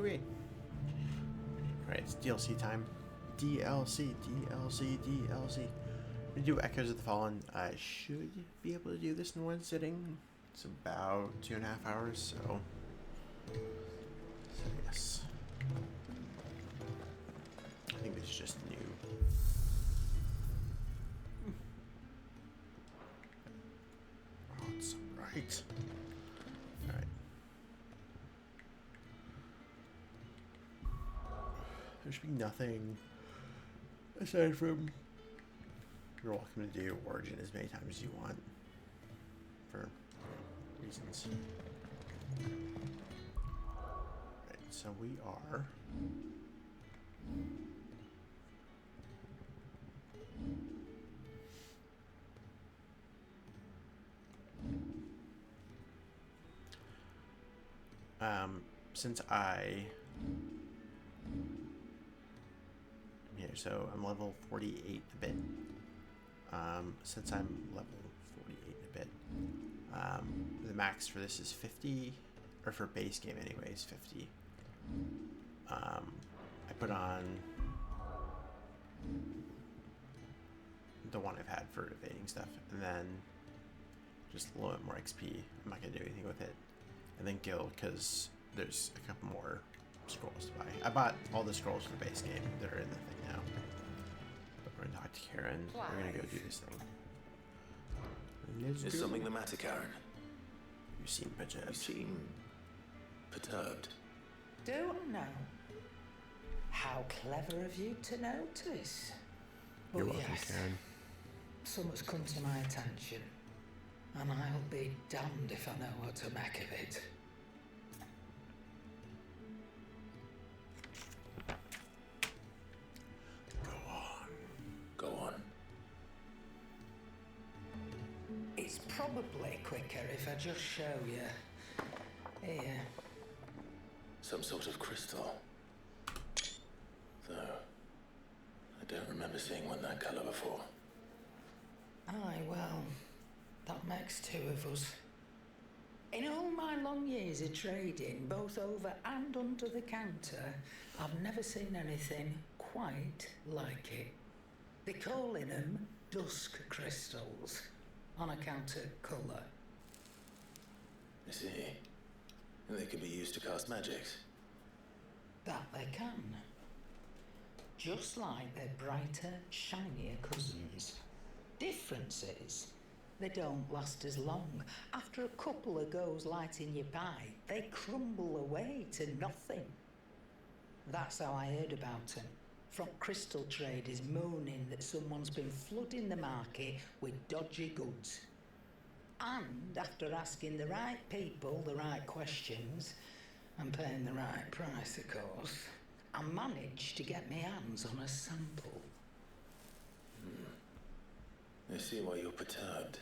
Okay. Alright, it's DLC time. DLC. We do Echoes of the Fallen. I should be able to do this in one sitting. It's about 2.5 hours, so yes. I think it's just new. Oh, it's right. Alright. There should be nothing aside from you're welcome to do Origin as many times as you want for reasons. Right, so we are since I'm here, so I'm level 48 a bit. Since I'm level 48 a bit, the max for this is 50, or for base game anyways, 50. I put on the one I've had for evading stuff, and then just a little bit more XP. I'm not going to do anything with it. And then guild, because there's a couple more scrolls to buy. I bought all the scrolls for the base game that are in the thing now. But we're going to talk to Karen. We're going to go do this thing. Is something the matter, Karen? You seem perturbed. You seem perturbed. Don't know. How clever of you to notice. You're But welcome, yes, Karen. something's come to my attention, and I'll be damned if I know what to make of it. Go on. It's probably quicker if I just show you. Here. Some sort of crystal. Though, I don't remember seeing one that colour before. Aye, well, that makes two of us. In all my long years of trading, both over and under the counter, I've never seen anything quite like it. They're calling them dusk crystals, on account of colour. I see. And they can be used to cast magics. That they can. Just like their brighter, shinier cousins. Difference is, they don't last as long. After a couple of goes lighting your pipe, they crumble away to nothing. That's how I heard about them. From crystal traders moaning that someone's been flooding the market with dodgy goods. And after asking the right people the right questions, and paying the right price, of course, I managed to get my hands on a sample. I see why you're perturbed.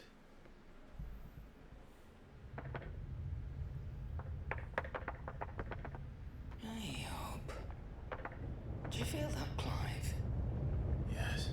I hope. Do you feel that, Clive? Yes.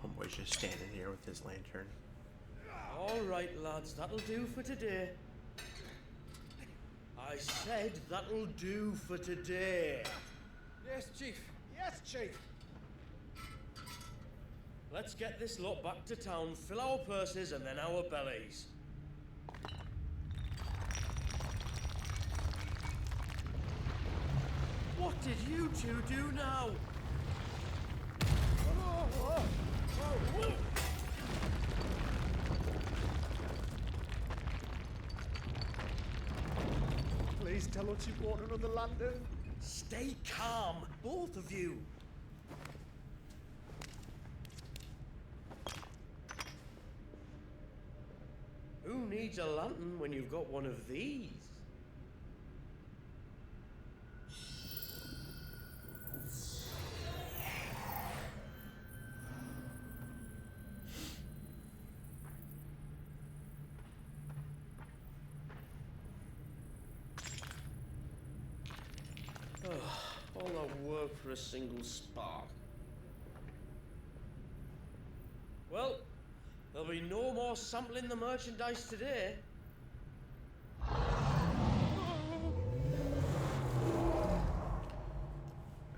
Homeboy's just standing here with his lantern. All right, lads, that'll do for today. I said that'll do for today. Yes, Chief. Yes, Chief. Let's get this lot back to town, fill our purses and then our bellies. What did you two do now? Please tell us you bought another lantern. Stay calm, both of you. Who needs a lantern when you've got one of these? All that work for a single spark. Well, there'll be no more sampling the merchandise today.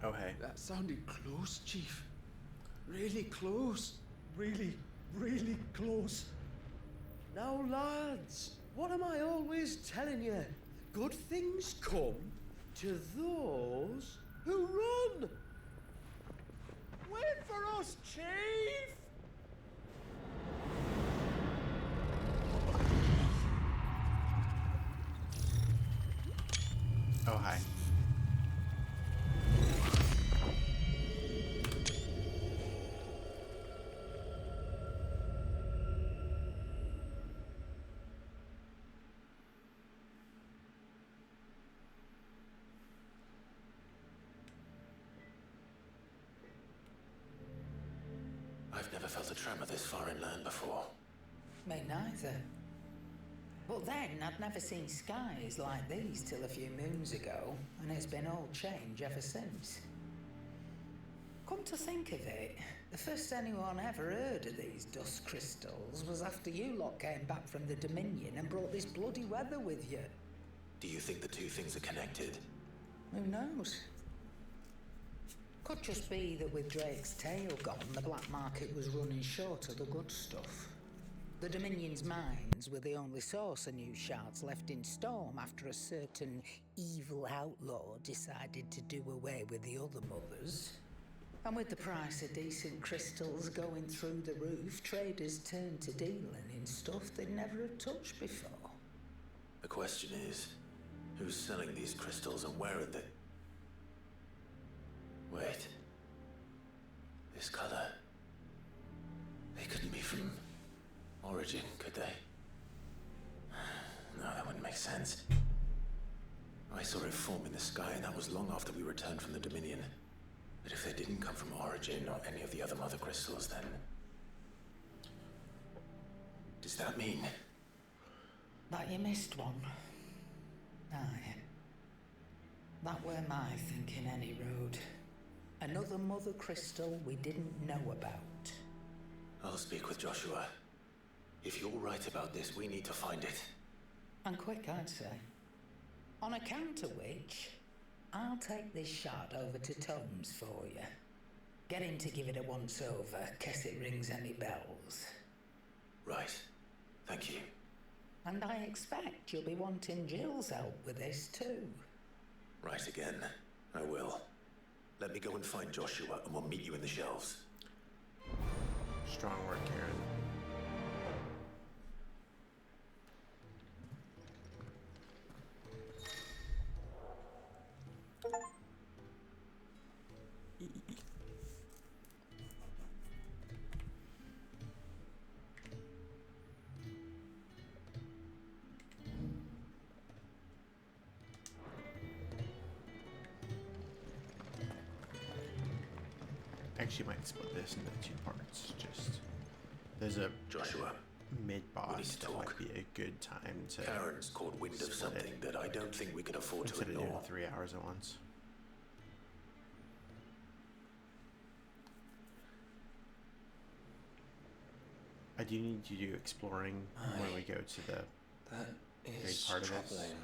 Oh, hey. That sounded close, Chief. Really close. Really, really close. Now, lads, what am I always telling you? Good things come to those who run. Wait for us, Chief! Oh, hi. I've never felt a tremor this far inland before. Me neither. But then I'd never seen skies like these till a few moons ago, and it's been all change ever since. Come to think of it, the first anyone ever heard of these dust crystals was after you lot came back from the Dominion and brought this bloody weather with you. Do you think the two things are connected? Who knows? Could just be that with Drake's tail gone, the black market was running short of the good stuff. The Dominion's mines were the only source of new shards left in Storm after a certain evil outlaw decided to do away with the other mothers. And with the price of decent crystals going through the roof, traders turned to dealing in stuff they'd never have touched before. The question is, who's selling these crystals and where are they? Wait. This color. They couldn't be from Origin, could they? No, that wouldn't make sense. I saw it form in the sky, and that was long after we returned from the Dominion. But if they didn't come from Origin or any of the other mother crystals, then... does that mean... That you missed one. Aye. That were my thinking any road. Another mother crystal we didn't know about. I'll speak with Joshua. If you're right about this, we need to find it. And quick, I'd say. On account of which, I'll take this shard over to Tom's for you. Get him to give it a once-over, case it rings any bells. Right. Thank you. And I expect you'll be wanting Jill's help with this too. Right again. I will. Let me go and find Joshua, and we'll meet you in the shelves. Strong work, Karen. Actually might split this into two parts. Just there's a Joshua, mid we need boss to that talk. might be a good time to Karen's caught wind of split something it that I don't think we can afford to instead of doing ignore. 3 hours at once. I do need to do exploring when we go to the That big is part of this, troubling.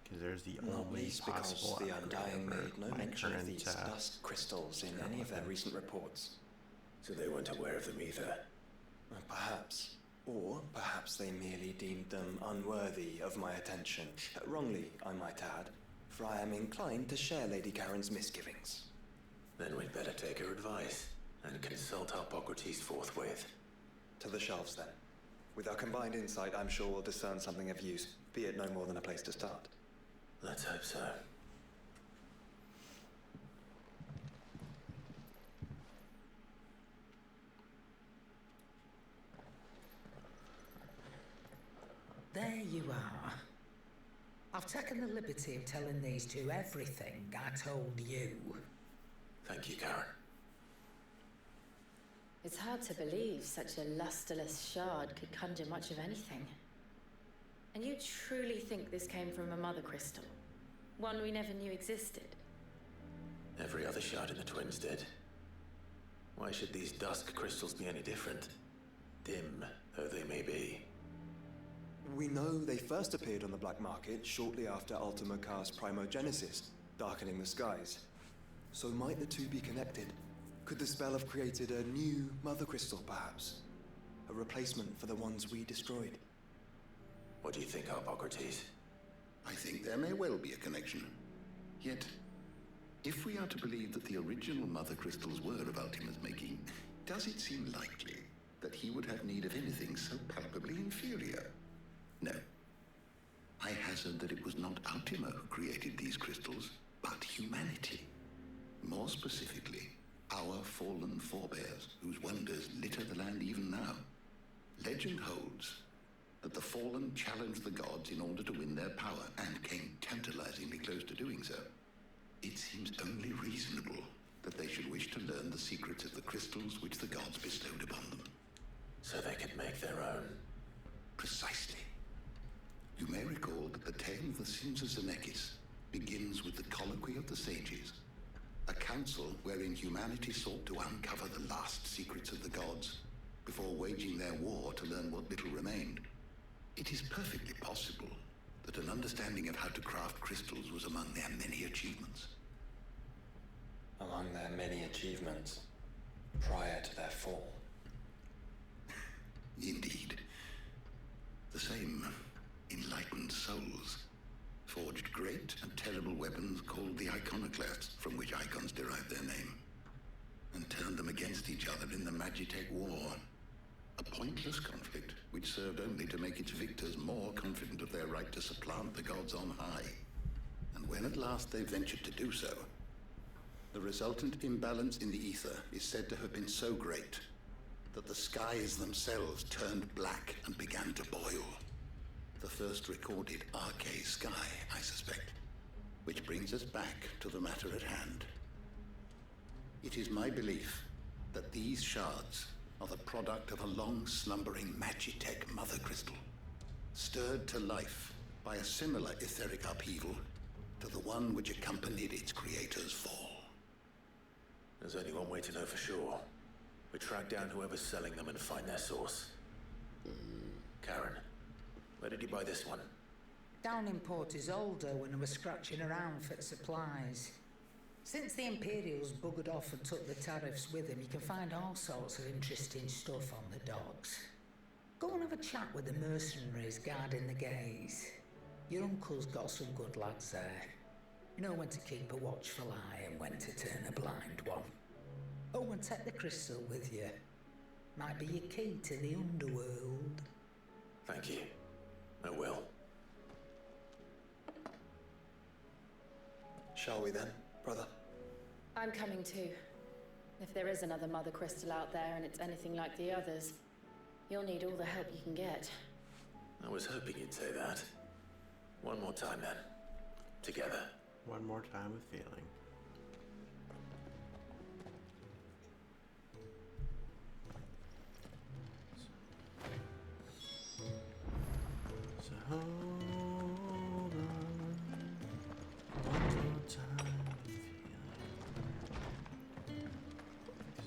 because there's the Not only least because possible the upgrade Undying over made no my mention of current these dust crystals in any of their weapon. recent reports. So they weren't aware of them either. Perhaps. Or perhaps they merely deemed them unworthy of my attention. Wrongly, I might add, for I am inclined to share Lady Karen's misgivings. Then we'd better take her advice and consult Harpocrates forthwith. To the shelves, then. With our combined insight, I'm sure we'll discern something of use, be it no more than a place to start. Let's hope so. taken the liberty of telling these two everything I told you. Thank you, Karen. It's hard to believe such a lusterless shard could conjure much of anything. And you truly think this came from a mother crystal? One we never knew existed? Every other shard in the Twins did. Why should these dusk crystals be any different? Dim though they may be. We know they first appeared on the black market shortly after Ultima Car's primogenesis, darkening the skies. So might the two be connected? Could the spell have created a new mother crystal, perhaps? A replacement for the ones we destroyed? What do you think, Harpocrates? I think there may well be a connection. Yet, if we are to believe that the original mother crystals were of Ultima's making, does it seem likely that he would have need of anything so palpably inferior? No. I hazard that it was not Ultima who created these crystals, but humanity. More specifically, our fallen forebears, whose wonders litter the land even now. Legend holds that the fallen challenged the gods in order to win their power, and came tantalizingly close to doing so. It seems only reasonable that they should wish to learn the secrets of the crystals which the gods bestowed upon them. So they could make their own. Precisely. You may recall that the tale of the Sins of Zemeckis begins with the Colloquy of the Sages, a council wherein humanity sought to uncover the last secrets of the gods before waging their war to learn what little remained. It is perfectly possible that an understanding of how to craft crystals was among their many achievements. Among their many achievements, prior to their fall. Indeed. The same enlightened souls forged great and terrible weapons called the Iconoclasts, from which icons derive their name, and turned them against each other in the Magitech War. A pointless conflict which served only to make its victors more confident of their right to supplant the gods on high. And when at last they ventured to do so, the resultant imbalance in the ether is said to have been so great that the skies themselves turned black and began to boil. The first recorded Arcade sky, I suspect. Which brings us back to the matter at hand. It is my belief that these shards are the product of a long-slumbering Magitech mother crystal, stirred to life by a similar etheric upheaval to the one which accompanied its creator's fall. There's only one way to know for sure. We track down whoever's selling them and find their source. Karen, where did you buy this one? Down in Port Isolde when I was scratching around for supplies. Since the Imperials buggered off and took the tariffs with them, you can find all sorts of interesting stuff on the docks. Go and have a chat with the mercenaries guarding the gates. Your uncle's got some good lads there. You know when to keep a watchful eye and when to turn a blind one. Oh, and take the crystal with you. Might be your key to the underworld. Thank you. I will. Shall we then, brother? I'm coming too. If there is another mother crystal out there and it's anything like the others, you'll need all the help you can get. I was hoping you'd say that. One more time then. Together. One more time with feeling. So hold on. One more time with feeling.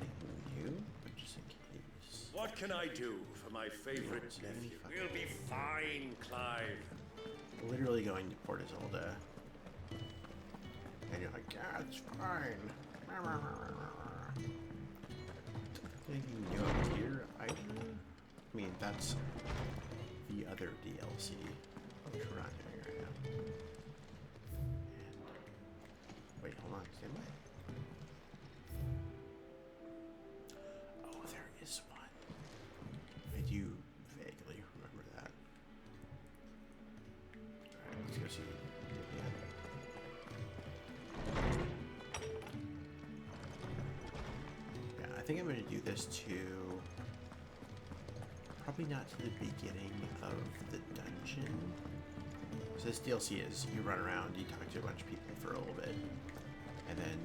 Anything new? But just in case. What can I do for my favorite nephew? We'll be fine, Clive. Literally going to Port Isolde. And you're like, yeah, it's fine. Anything new up here either? I mean, that's the other DLC, which we're not doing right now. And wait, hold on, stand by. Oh, there is one. I do vaguely remember that. Alright, let's go see. Yeah, I think I'm going to do this to probably not to the beginning of the dungeon, So this DLC is you run around, you talk to a bunch of people for a little bit, and then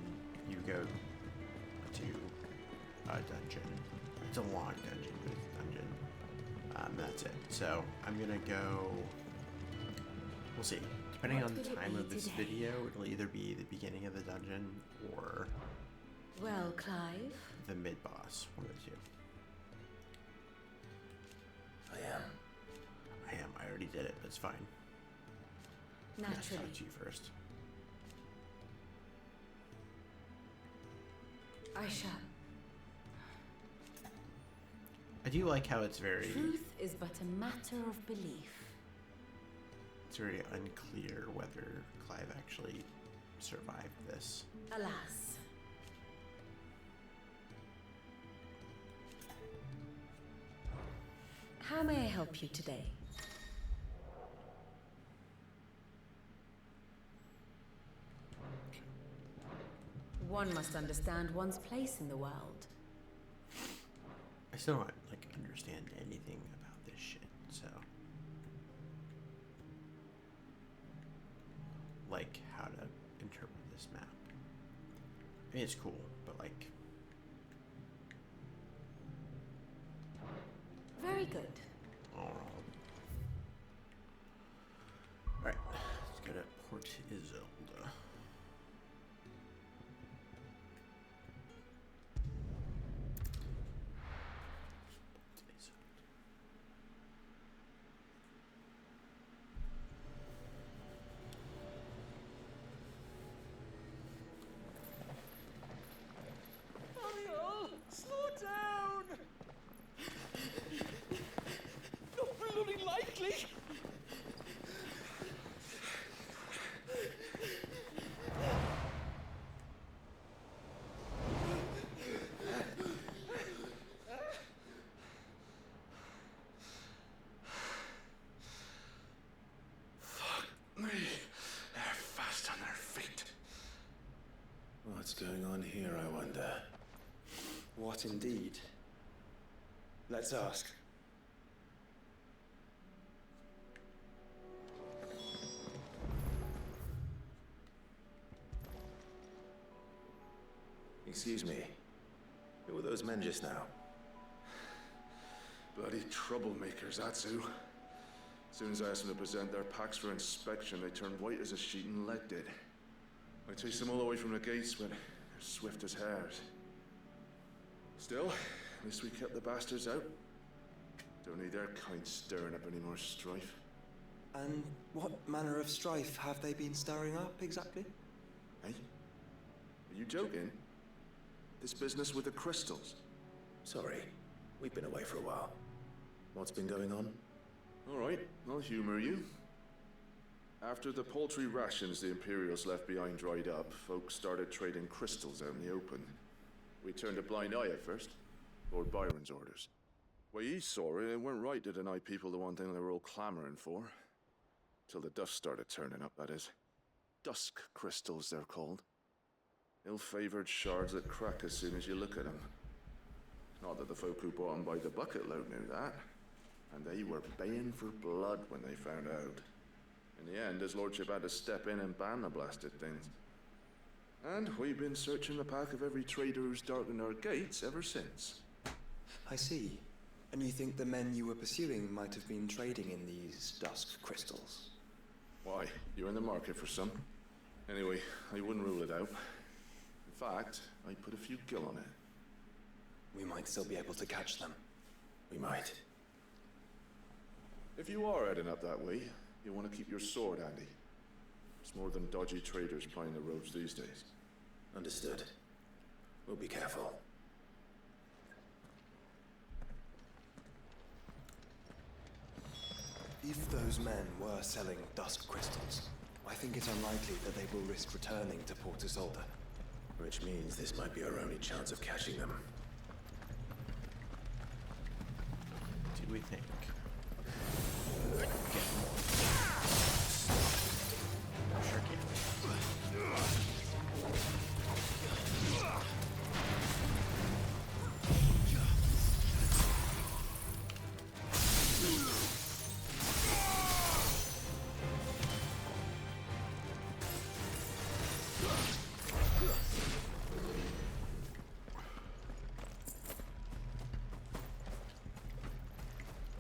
you go to a dungeon. It's a long dungeon, but it's a dungeon. That's it. So I'm gonna go. We'll see. Depending on the time of this video, it'll either be the beginning of the dungeon or Well, Clive. the mid boss. One of the two. I am. I already did it. That's fine. I'll Naturally. talk to you first. Aisha, I do like how it's very. truth is but a matter of belief. It's very unclear whether Clive actually survived this. Alas. How may I help you today? One must understand one's place in the world. I still don't understand anything about this shit. So, how to interpret this map. I mean, it's cool, but Very good. all right. Let's go to Port Isolde. Ariel, slow down! Not bloody likely! Me. They're fast on their feet. What's going on here, I wonder? What indeed? Let's ask. Excuse me. Who were those men just now? Bloody troublemakers, that's who. As soon as I asked them to present their packs for inspection, they turned white as a sheet and legged it. I chased them all the way from the gates, but they're swift as hares. Still, at least we kept the bastards out. Don't need their kind stirring up any more strife. And what manner of strife have they been stirring up exactly? Hey? Are you joking? This business with the crystals? Sorry, we've been away for a while. What's been going on? All right, I'll humor you. After the paltry rations the Imperials left behind dried up, folks started trading crystals out in the open. We turned a blind eye at first. Lord Byron's orders. Way he saw it, it weren't right to deny people the one thing they were all clamoring for. Till the dust started turning up, that is. Dusk crystals, they're called. Ill-favored shards that crack as soon as you look at them. Not that the folk who bought them by the bucket load knew that. And they were baying for blood when they found out. In the end, his lordship had to step in and ban the blasted things. And we've been searching the path of every trader who's darkened our gates ever since. I see. And you think the men you were pursuing might have been trading in these dusk crystals? Why? You're in the market for some. Anyway, I wouldn't rule it out. In fact, I put a few gil on it. We might still be able to catch them. We might. If you are heading up that way, you want to keep your sword handy. It's more than dodgy traders plying the roads these days. Understood. We'll be careful. If those men were selling dusk crystals, I think it's unlikely that they will risk returning to Port Isolde. Which means this might be our only chance of catching them. Do we think? Sure can.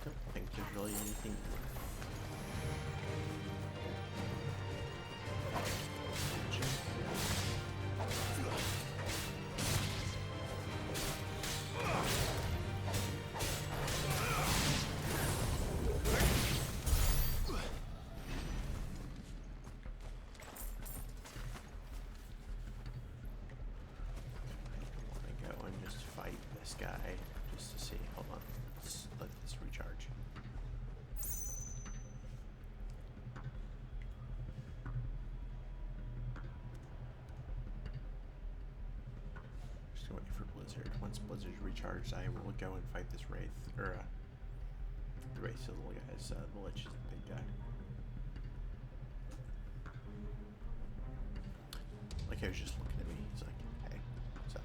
Don't think there's really anything. This guy just to see. Hold on. Let's let this recharge. Just waiting for Blizzard. Once Blizzard's recharged, I will go and fight this Wraith. Or, the Wraith, the little guys. The Lich is the big guy. Like, he was just looking at me. He's like, hey, what's up?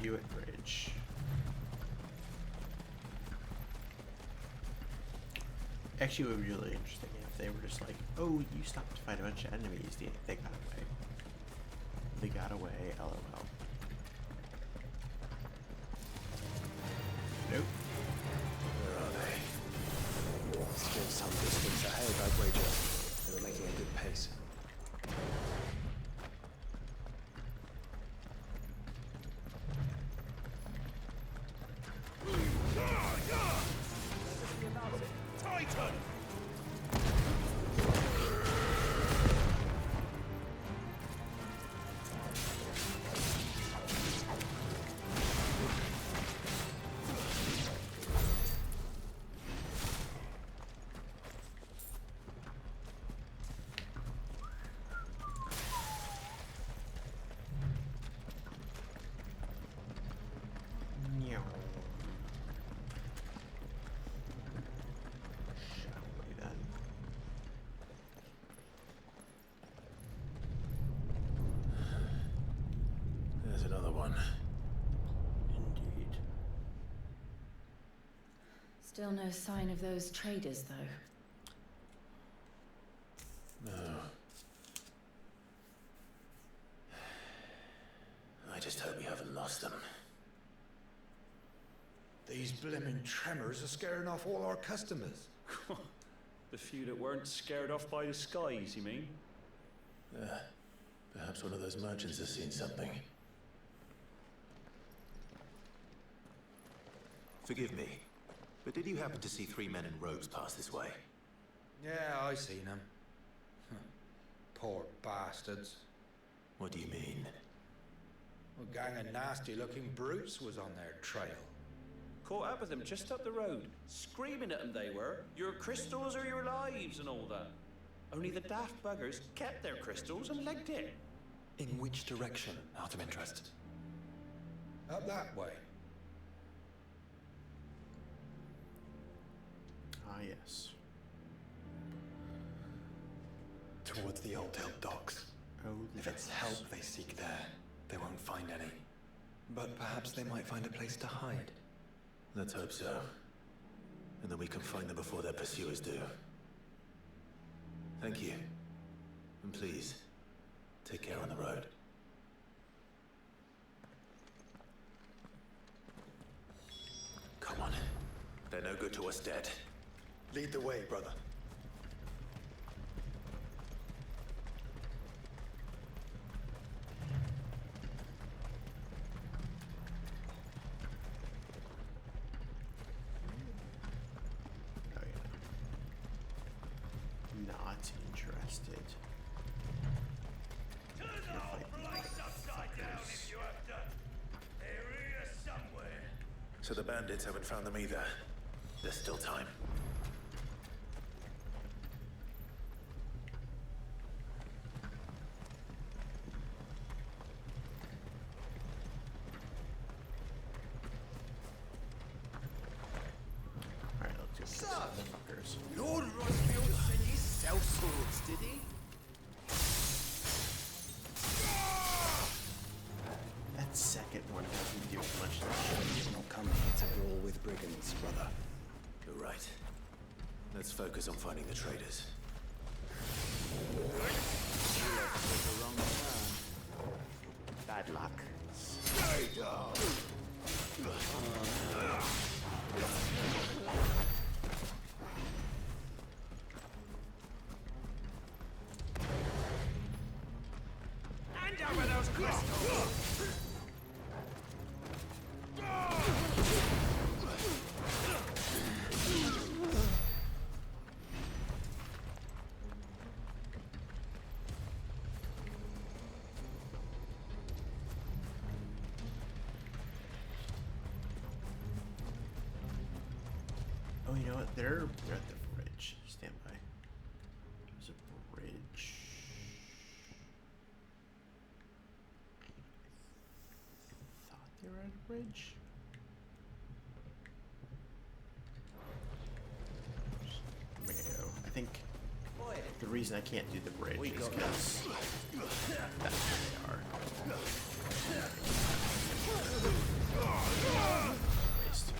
Buick Bridge. Actually, it would be really interesting if they were just like, oh, you stopped to fight a bunch of enemies. They got away. They got away, lol. Nope. Where are they? Still some distance ahead, I'd wager. They were making a good pace. Indeed. Still no sign of those traders, though. No. I just hope we haven't lost them. These blimmin' tremors are scaring off all our customers. The few that weren't scared off by the skies, you mean? Perhaps one of those merchants has seen something. Forgive me, but did you happen to see 3 men in robes pass this way? Yeah, I seen them. Poor bastards. What do you mean? A gang of nasty-looking brutes was on their trail. Caught up with them just up the road. Screaming at them they were. Your crystals or your lives and all that. Only the daft buggers kept their crystals and legged it. In which direction, out of interest? Up that way. Ah, yes. Towards the Old Hill docks. Oh, if it's help they seek there, they won't find any. But perhaps they might find a place to hide. Let's hope so. And then we can find them before their pursuers do. Thank you. And please, take care on the road. Come on. They're no good to us dead. Lead the way, brother. wasted. Turn the whole place upside down if you have to. They're here somewhere. So the bandits haven't found them either. There's still time. Alright, let's go get these fuckers. Lord Rosfield said he sells swords, did he? That second one doesn't do as much as You're not coming here to brawl with brigands, brother. You're right. Let's focus on finding the traitors. Bad luck. Hand over those crystals! Oh, you know what? They're at the bridge. Stand by. There's a bridge. I thought they were at a bridge. There we go. I think the reason I can't do the bridge is because that's where they are. Waste.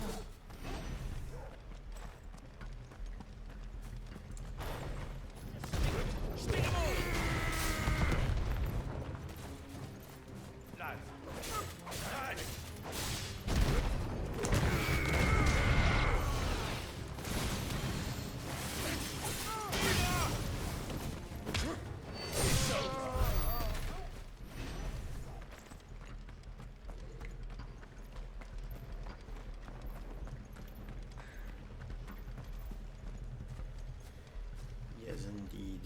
Yes, indeed.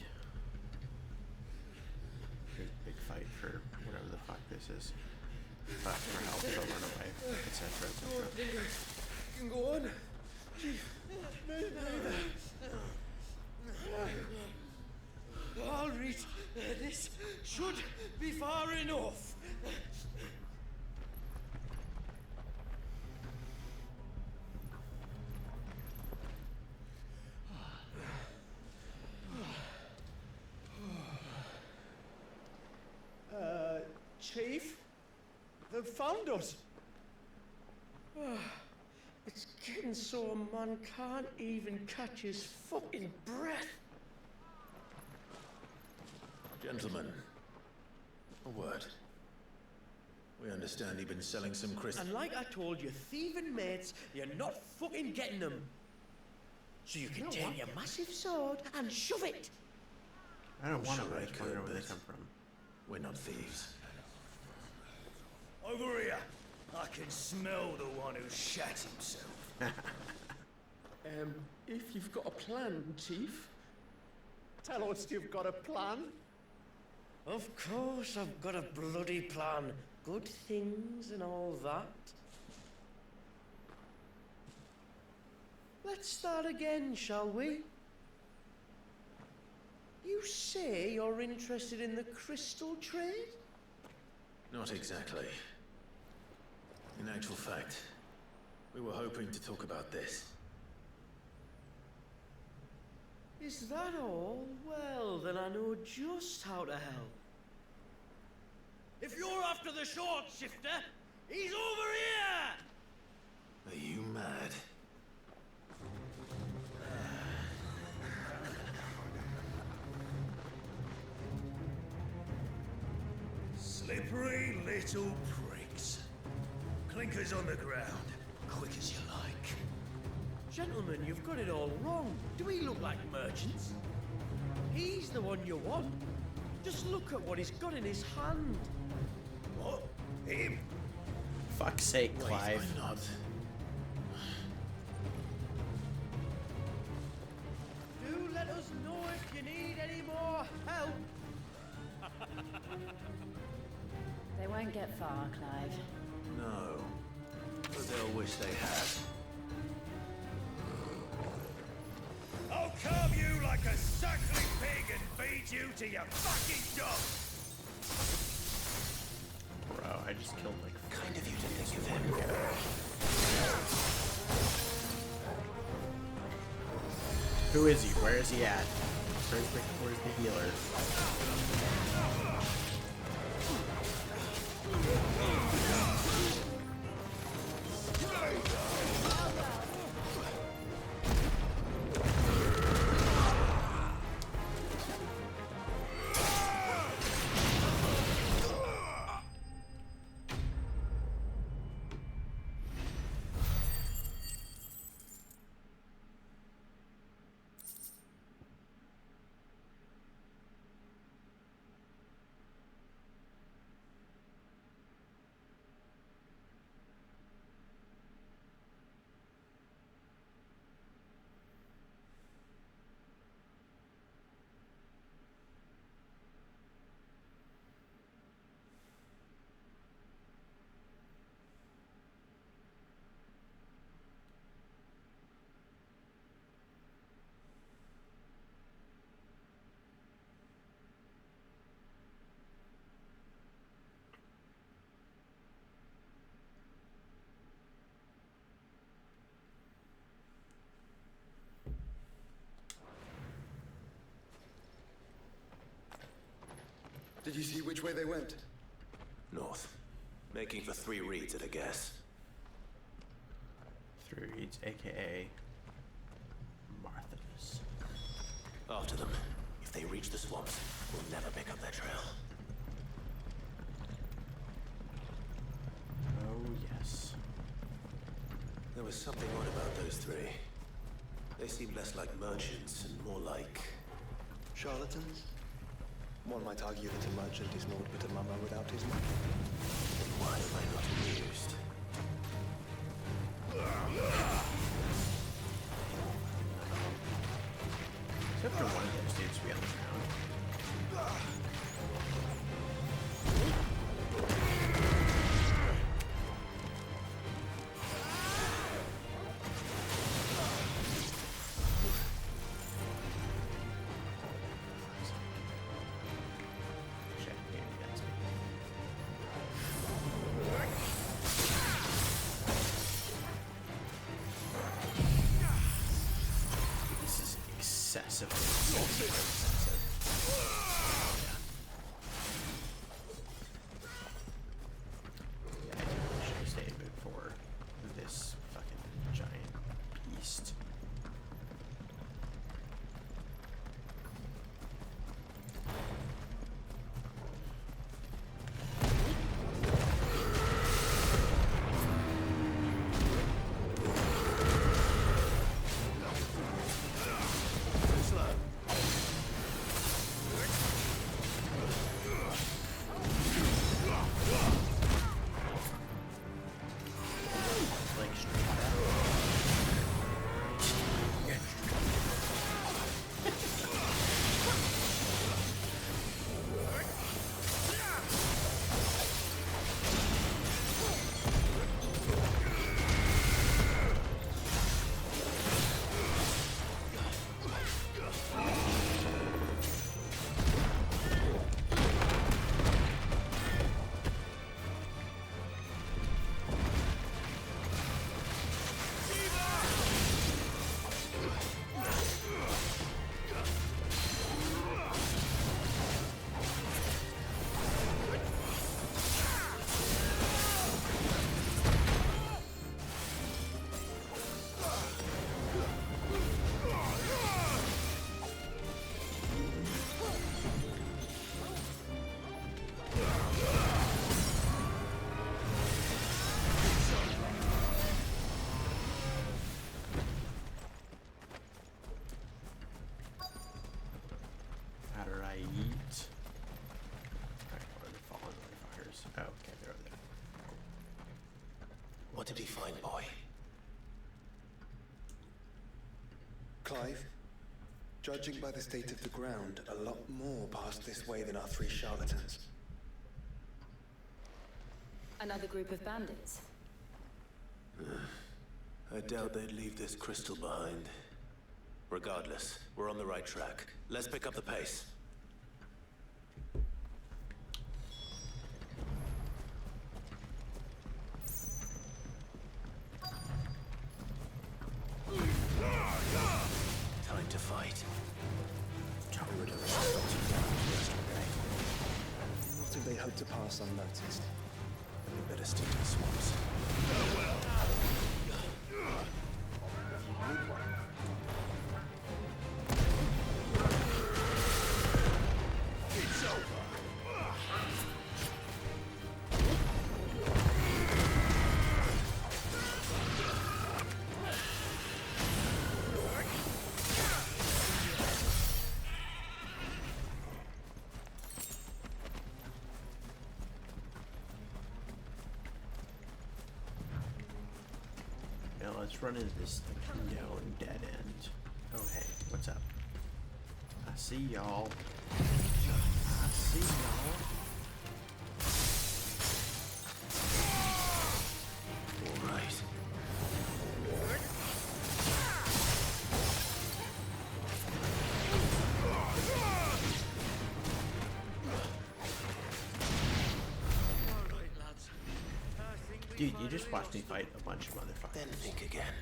Here's a big fight for whatever the fuck this is. Fight for help, they'll run away, etc., etc. You can go on. Chief, I'll reach. This should be far enough. Chief, they've found us. It's getting so a man can't even catch his fucking breath. Gentlemen, a word. We understand you've been selling some crystals. And like I told your thieving mates, you're not fucking getting them. So you can take your massive sword and shove it. I don't want to, Sure, I I just want to know could, where they but- come from. We're not thieves. Over here. I can smell the one who shat himself. If you've got a plan, Chief, tell us you've got a plan. Of course I've got a bloody plan. Good things and all that. Let's start again, shall we? You say you're interested in the crystal trade? Not exactly. In actual fact, we were hoping to talk about this. Is that all? Well, then I know just how to help. If you're after the short shifter, he's over here! Are you mad? Slippery little pricks. Clinkers on the ground, quick as you like. Gentlemen, you've got it all wrong. Do we look like merchants? He's the one you want. Just look at what he's got in his hand. What? Him? Fuck's sake, Clive. Wait, I'm not. Do let us know if you need any more They won't get far, Clive. No. But they'll wish they had. I'll carve you like a suckling pig and feed you to your fucking dog! Bro, I just killed like Kind of you to think of him. Who is he? Where is he at? Where's the healer? Did you see which way they went? North. Making for 3 reeds at a guess. 3 Reeds, aka Martha's. After them. If they reach the swamps, we'll never pick up their trail. Oh, yes. There was something odd about those 3. They seemed less like merchants and more like... Charlatans? One might argue that a merchant is naught but a mummer without his money. Then why am I not amused? Except for one of those dudes to be on the ground. Shit, maybe that's me. This is excessively excessive. Yeah, I definitely should have stayed before this fucking giant beast. Like straight How did I eat? Alright, where are the fallen motherfuckers? Oh, okay, they're over there. What did he find, boy? Clive, judging by the state of the ground, a lot more passed this way than our 3 charlatans. Another group of bandits. I doubt they'd leave this crystal behind. Regardless, we're on the right track. Let's pick up the pace. Time to fight. What if they hope to pass unnoticed? We better stick to the swamps. Now let's run into this known dead end. Oh hey, what's up? I see y'all. I see y'all. All right. Dude, you just watched me fight a bunch of motherfuckers. Then think again.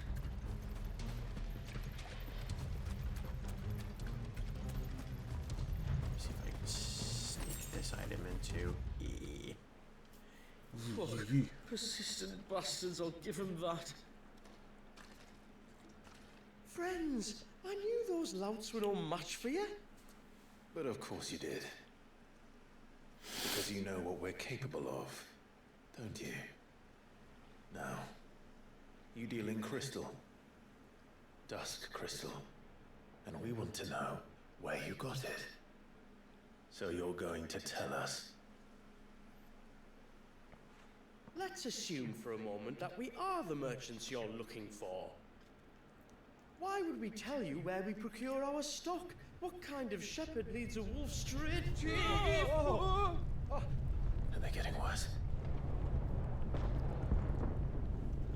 See if I can sneak this item into E. Fuck. Persistent bastards, I'll give them that. Friends, I knew those louts were no match for you. But of course you did. Because you know what we're capable of, don't you? Now, you deal in crystal. Dusk crystal. And we want to know where you got it. So you're going to tell us. Let's assume for a moment that we are the merchants you're looking for. Why would we tell you where we procure our stock? What kind of shepherd leads a wolf straight to... Are they getting worse?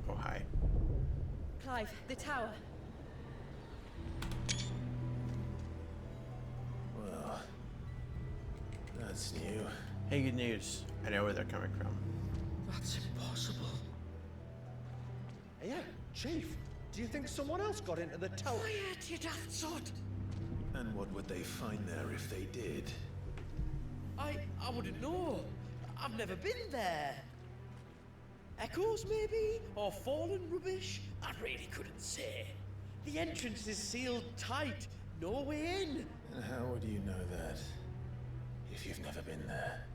Oh, hi. Clive, the tower. Well, that's new. Hey, good news. I know where they're coming from. That's impossible. Yeah, Chief, do you think someone else got into the tower? Quiet, you daft sod! And what would they find there if they did? I wouldn't know. I've never been there. Echoes, maybe? Or fallen rubbish? I really couldn't say. The entrance is sealed tight. No way in. And how would you know that? If you've never been there?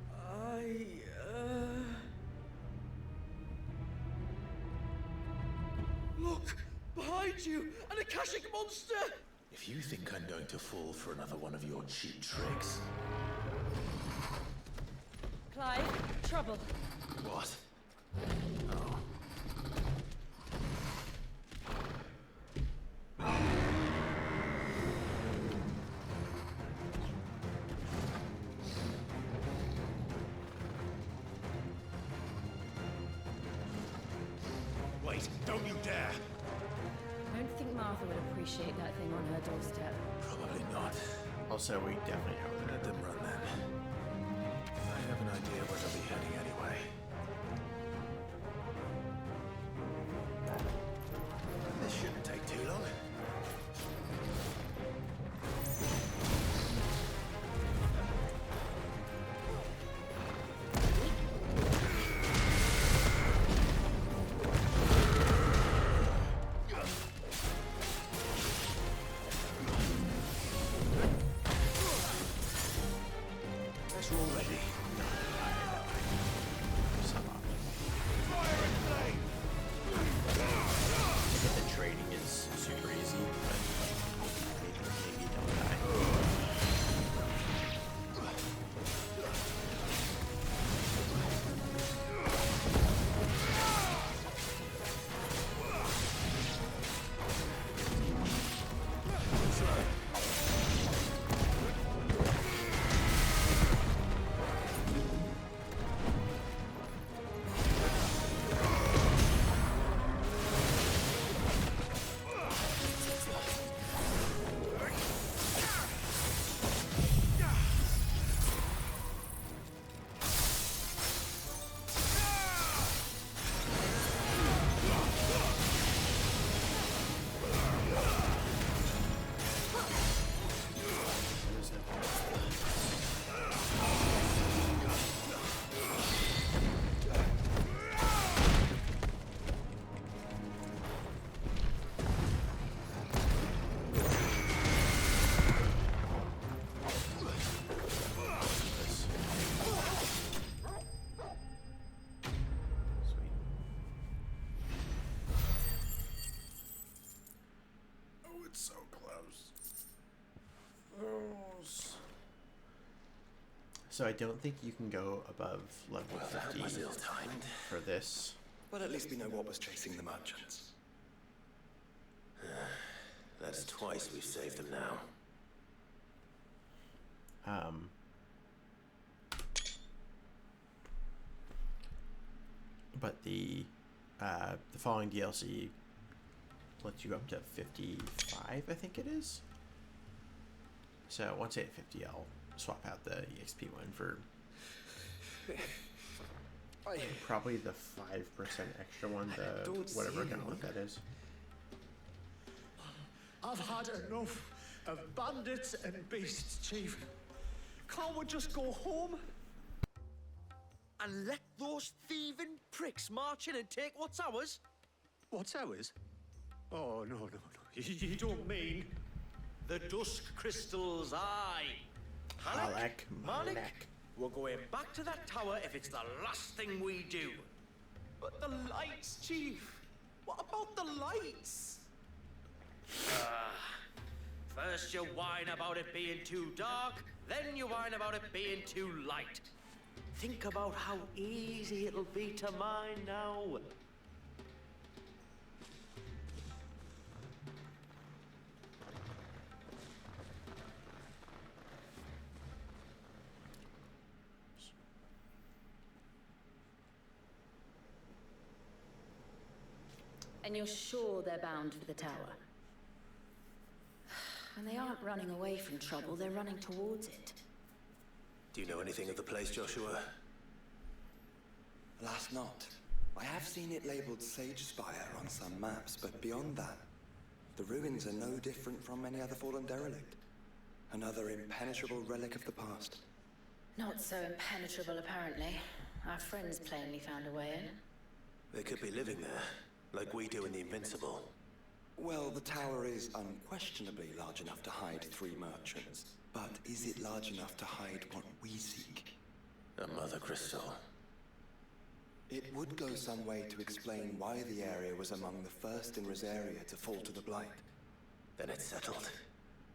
Look! Behind you! An Akashic monster! If you think I'm going to fall for another one of your cheap tricks... Clive, trouble. What? Oh. Wait, don't you dare! I don't think Martha would appreciate that thing on her doorstep. Probably not. Also, we definitely know where Let them run then. I have an idea where they'll be heading anyway. This shouldn't take too long. Oh, it's so close. So I don't think you can go above level 50 for this. But at least we know what was chasing the merchants. That's twice we've saved them now. But the following DLC lets you go up to 55, I think it is. So once I hit 50, I'll swap out the EXP one for probably the 5% extra one, the whatever gauntlet that is. I've had enough of bandits and beasts, Chief. Can't we just go home? And let those thieving pricks march in and take what's ours? What's ours? Oh, no. You don't mean... The Dusk Crystals, aye. Malik, we're going back to that tower if it's the last thing we do. But the lights, Chief. What about the lights? First you whine about it being too dark, then you whine about it being too light. Think about how easy it'll be to mine now. And you're sure they're bound for the tower? When they aren't running away from trouble, they're running towards it. Do you know anything of the place, Joshua? Alas, not. I have seen it labeled Sage Spire on some maps, but beyond that, the ruins are no different from any other fallen derelict. Another impenetrable relic of the past. Not so impenetrable, apparently. Our friends plainly found a way in. They could be living there, like we do in the Invincible. Well, the tower is unquestionably large enough to hide 3 merchants. But is it large enough to hide what we seek? A Mother Crystal. It would go some way to explain why the area was among the first in Rosaria to fall to the Blight. Then it's settled.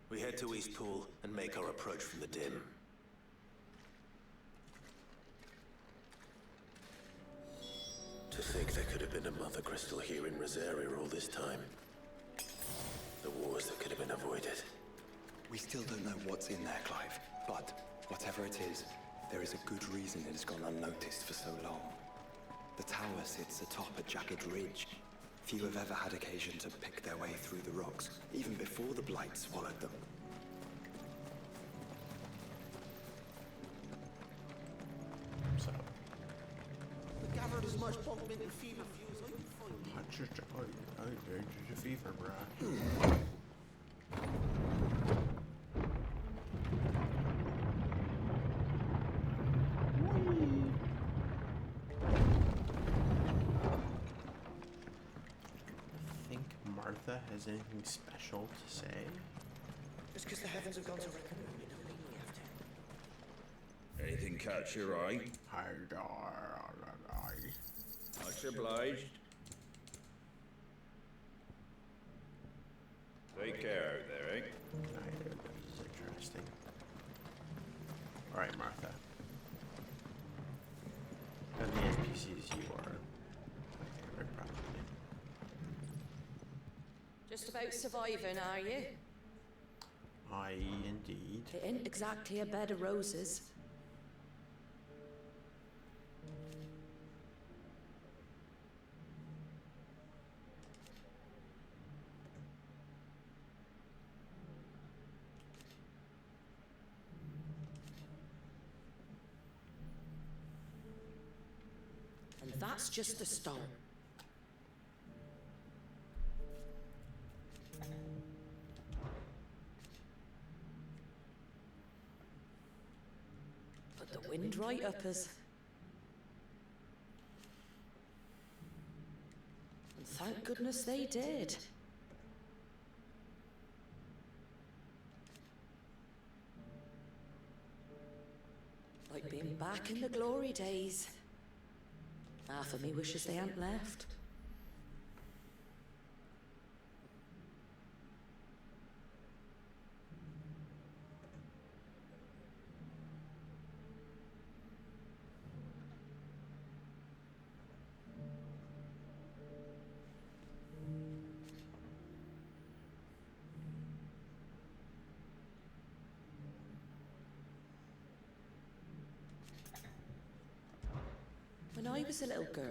We head to Eastpool and make our approach from the dim. To think there could have been a Mother Crystal here in Rosaria all this time. The wars that could have been avoided. We still don't know what's in there, Clive. But whatever it is, there is a good reason it has gone unnoticed for so long. The tower sits atop a jagged ridge. Few have ever had occasion to pick their way through the rocks, even before the Blight swallowed them. So. We gathered as much bog mint and fever fuels I could find. I fever, bruh. Martha has anything special to say? Just because the heavens have gone to reckon, you don't mean we have to. Anything catch your eye? Much obliged. Take care out there, eh? This is interesting. Alright, Martha. And the NPCs you are my favorite, probably. Just about surviving, are you? I indeed. It ain't exactly a bed of roses. And that's just the start. The wind right up us. And thank goodness they did. Like being back in the glory days. Half of me wishes they hadn't left. When I was a little girl,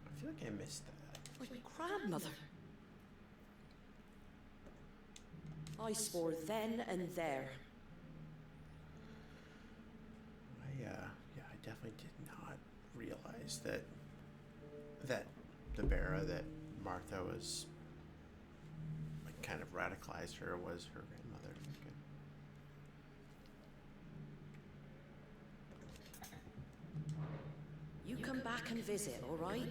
I feel like I missed that. my grandmother. I swore then and there. Yeah, I definitely did not realize that the Bera that Martha was like kind of radicalized her was her grandmother. Okay. You come back and visit, all right?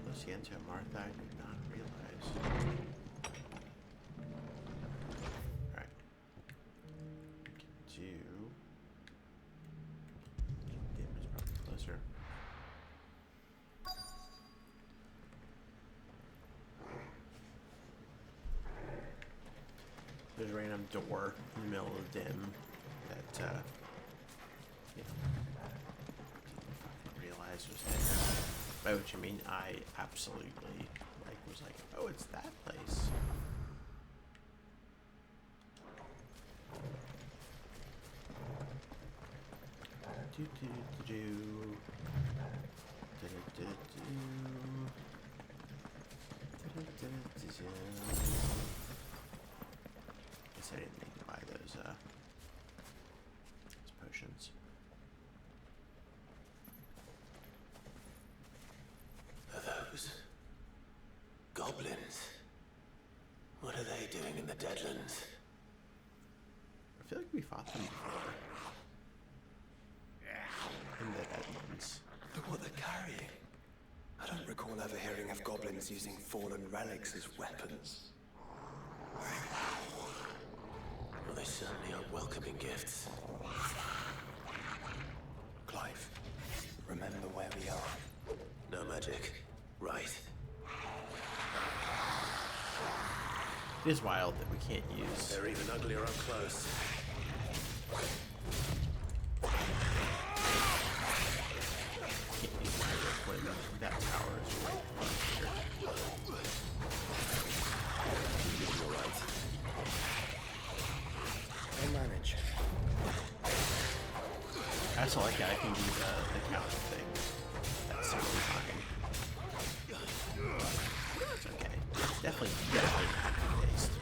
Lo siento, Martha, I did not realize. Alright. We can do... Dim is probably closer. There's a random door in the middle of the dim that, you know, didn't realize was there. By which I mean, I absolutely, was like, oh, it's that place. Do do do do. Do do do do. Guess I didn't need to buy those potions. Are those goblins? What are they doing in the Deadlands? I feel like we fought them before. In the Deadlands. Look what they're carrying. I don't recall ever hearing of goblins using fallen relics as weapons. Well, they certainly aren't welcoming gifts. Clive, remember where we are. No magic. Right. It is wild that we can't use. They're even uglier up close. Can't use magic when that tower is right here. You're right. I'll manage. I also like that I can do the counter thing. That's super fine. It's okay. It's definitely not based.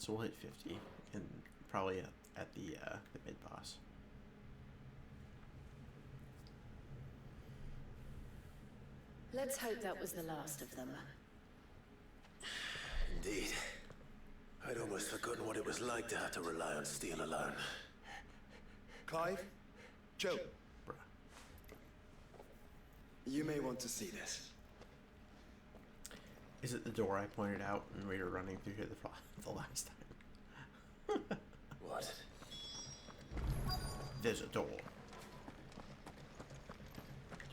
So we'll hit 50, and probably at the mid-boss. Let's hope that was the last of them. Indeed. I'd almost forgotten what it was like to have to rely on steel alone. Clive? Joe? Bruh. You may want to see this. Is it the door I pointed out when we were running through here the last time? What? There's a door. Do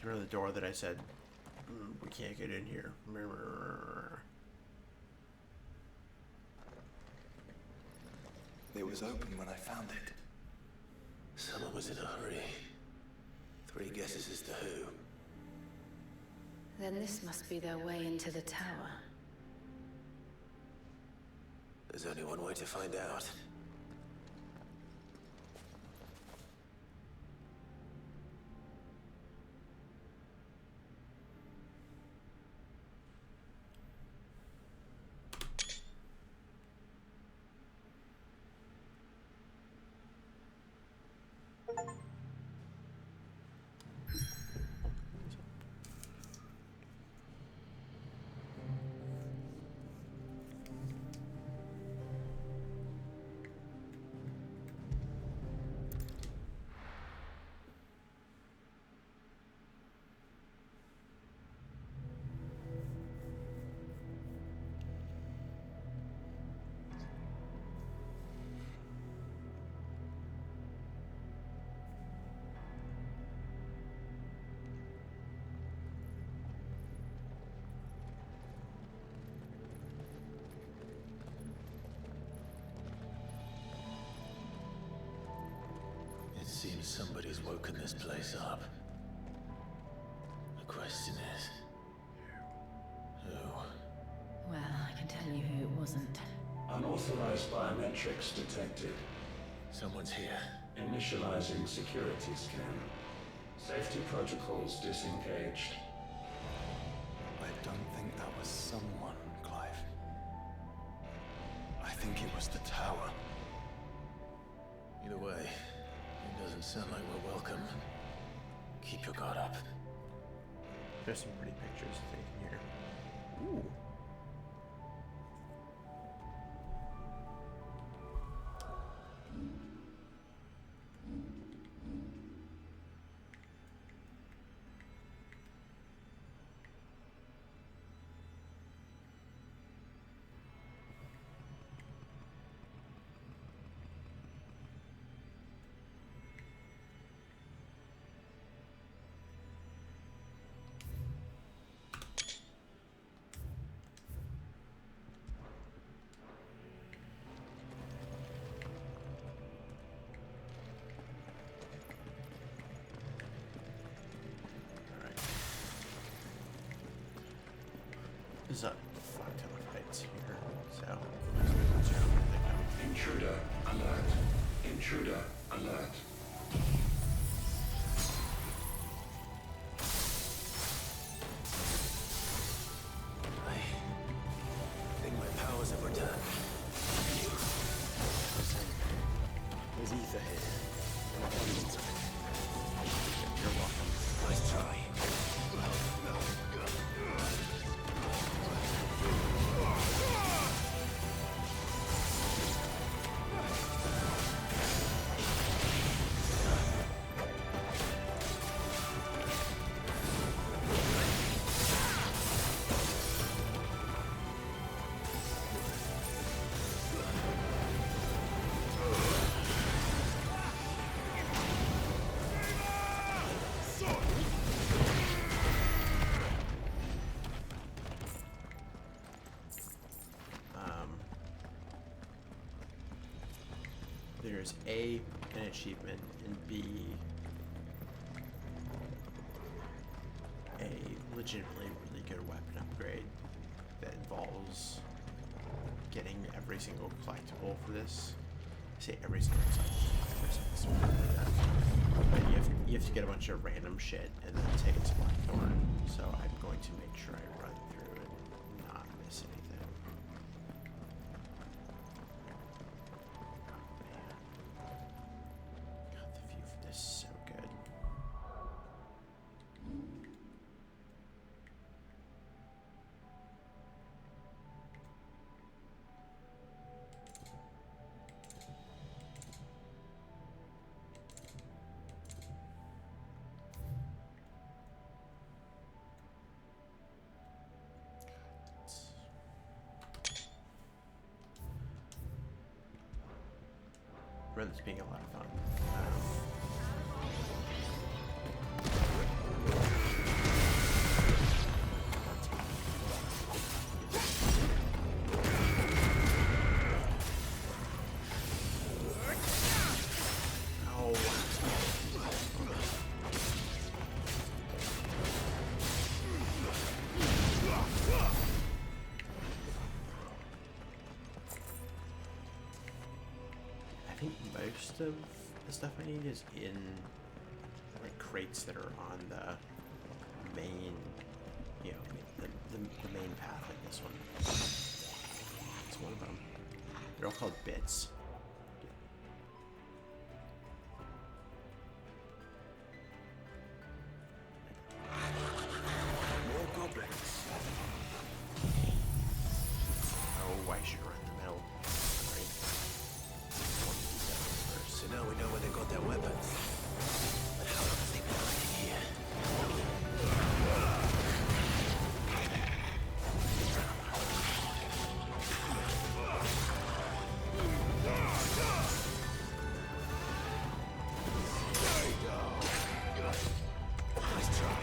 you remember the door that I said, we can't get in here? It was open when I found it. Someone was in a hurry. 3 guesses as to who. Then this must be their way into the tower. There's only one way to find out. It seems somebody's woken this place up. The question is... who? Well, I can tell you who it wasn't. Unauthorized biometrics detected. Someone's here. Initializing security scan. Safety protocols disengaged. I don't think that was someone, Clive. I think it was the tower. Either way, it doesn't sound like we're welcome. Keep your guard up. There's some pretty pictures taken here. Ooh. There's a fuck ton of heights here, so Intruder alert. Intruder alert. I think my powers have returned. There's ether here. An abundance of it. you're welcome. Nice try. There's A, an achievement, and B, a legitimately really good weapon upgrade that involves getting every single collectible for this. I say every single collectible, but you have to get a bunch of random shit and then take it to Blackthorn. So I'm going to make sure I run through and not miss anything. God, the view from this is so good. remember this being a lot of fun. I think most of the stuff I need is in like crates that are on the main, you know, the main path, like this one. It's one of them. They're all called bits. More goblins. Oh, I should run the middle. Right. So now we know where they got their weapons. But how long have they been hiding here? Nice try.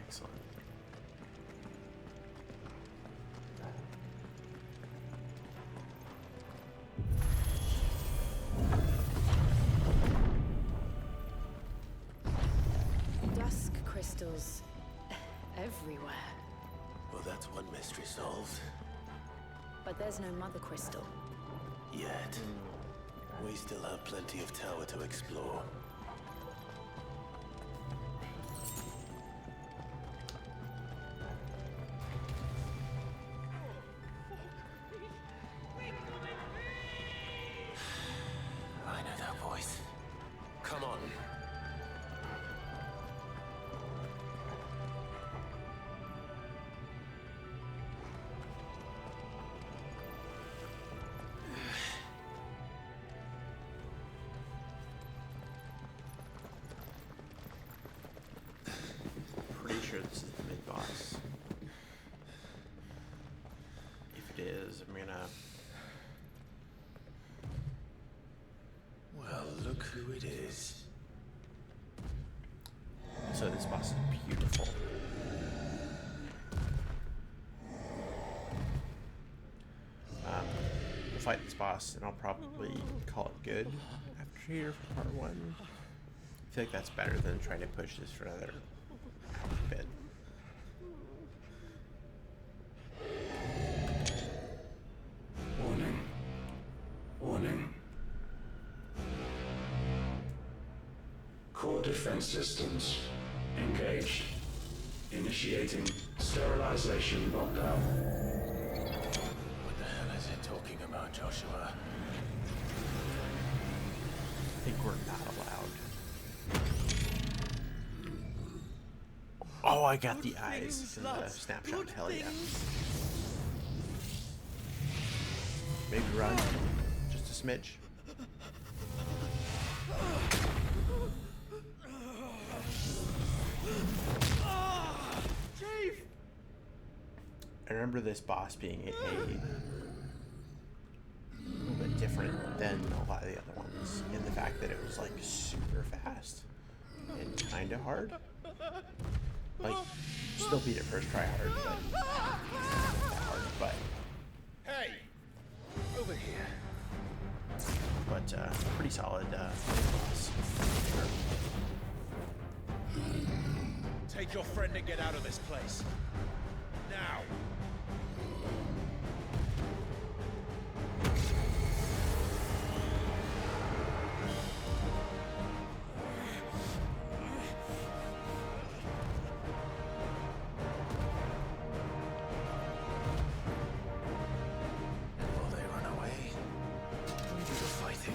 Excellent. Dusk crystals everywhere. Well, that's one mystery solved. But there's no mother crystal. Yet. We still have plenty of tower to explore. I know that voice. Come on. Pretty sure this is the mid boss. If it is, I'm gonna. Well, look who it is. So this boss is beautiful. We'll fight this boss, and I'll probably call it good after here for part 1. feel like that's better than trying to push this for another bit. Warning. Warning. Core defense systems engaged. Initiating sterilization lockdown. What the hell is it talking about, Joshua? I think we're not allowed. Oh, I got the eyes in the snapshot. Hell yeah. Maybe run. Just a smidge. Chief! I remember this boss being a little bit different than a lot of the other ones in the fact that it was like super fast and kind of hard. Like, still beat it first try hard, but not that hard. But Hey! Over here. pretty solid boss. Sure. Take your friend and get out of this place. Now! Will they run away? We do the fighting.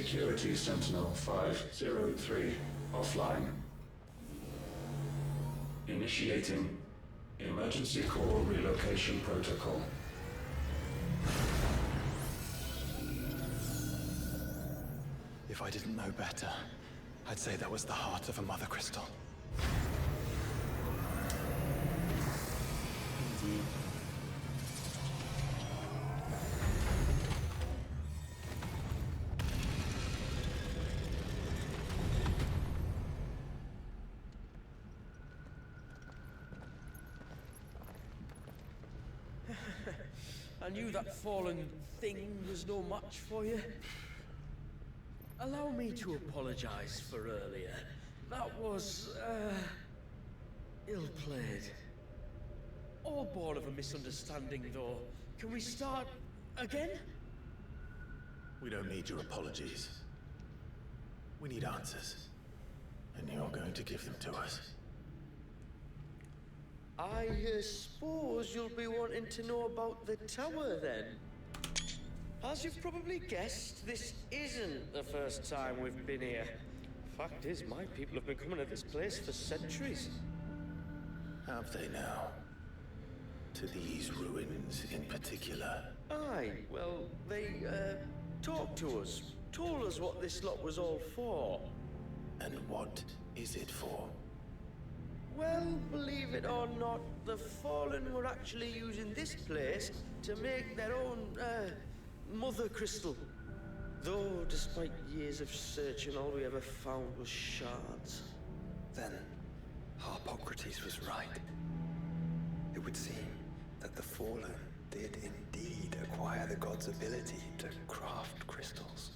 Security Sentinel 503 offline. Initiating Emergency Core Relocation Protocol. If I didn't know better, I'd say that was the heart of a Mother Crystal. Indeed. I knew that fallen thing was no match for you. Allow me to apologize for earlier. That was, ill-played. All born of a misunderstanding, though. Can we start again? We don't need your apologies. We need answers. And you're going to give them to us. I suppose you'll be wanting to know about the tower, then? As you've probably guessed, this isn't the first time we've been here. Fact is, my people have been coming to this place for centuries. Have they now? To these ruins in particular? Aye, well, they, talked to us. Told us what this lot was all for. And what is it for? Well, believe it or not, the Fallen were actually using this place to make their own, Mother Crystal. Though, despite years of searching, all we ever found was shards. Then, Harpocrates was right. It would seem that the Fallen did indeed acquire the god's ability to craft crystals.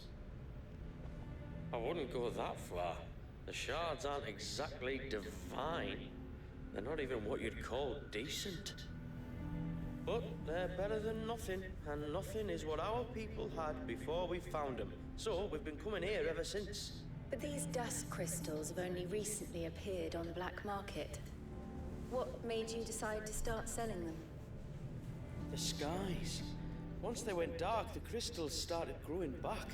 I wouldn't go that far. The shards aren't exactly divine. They're not even what you'd call decent. But they're better than nothing, and nothing is what our people had before we found them. So we've been coming here ever since. But these dust crystals have only recently appeared on the black market. What made you decide to start selling them? The skies. Once they went dark, the crystals started growing back,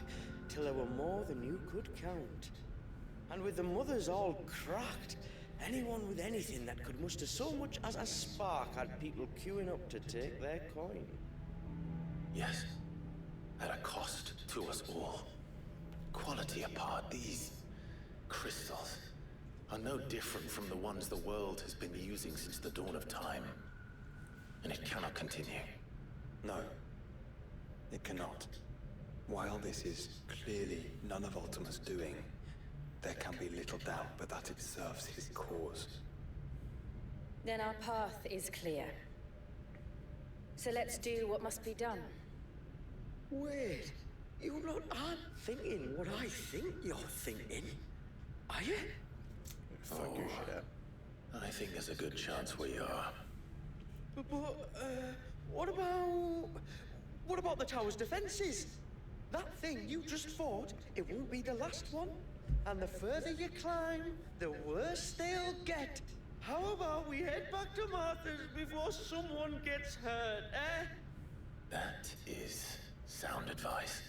till there were more than you could count. And with the mothers all cracked, anyone with anything that could muster so much as a spark had people queuing up to take their coin. Yes, at a cost to us all. Quality apart, these crystals are no different from the ones the world has been using since the dawn of time. And it cannot continue. No, it cannot. While this is clearly none of Ultima's doing, there can be little doubt but that it serves his cause. Then our path is clear. So let's do what must be done. Wait, you lot aren't thinking what I think you're thinking, are you? Fuck your shit up. I think there's a good chance we are. But what about the tower's defenses? That thing you just fought, it won't be the last one. And the further you climb, the worse they'll get. How about we head back to Martha's before someone gets hurt, eh? That is sound advice,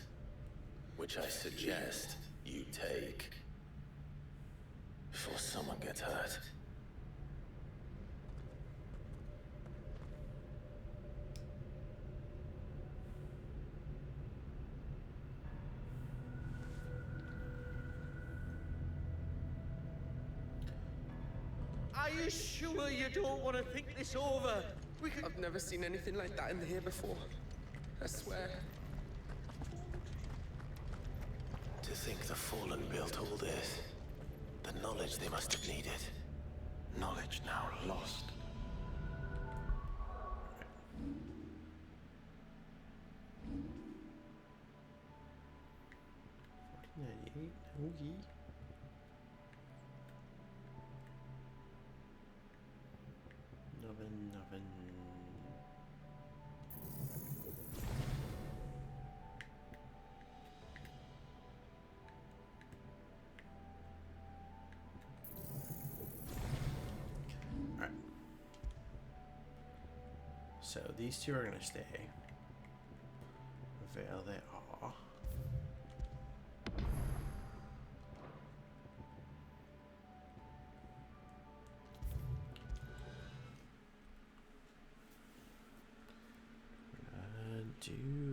which I suggest you take before someone gets hurt. Are you sure you don't want to think this over? I've never seen anything like that in here before. I swear. To think the Fallen built all this. The knowledge they must have needed. Knowledge now lost. Oogie. Nothing. Alright. So these two are gonna stay. Veil they are.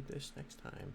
this next time.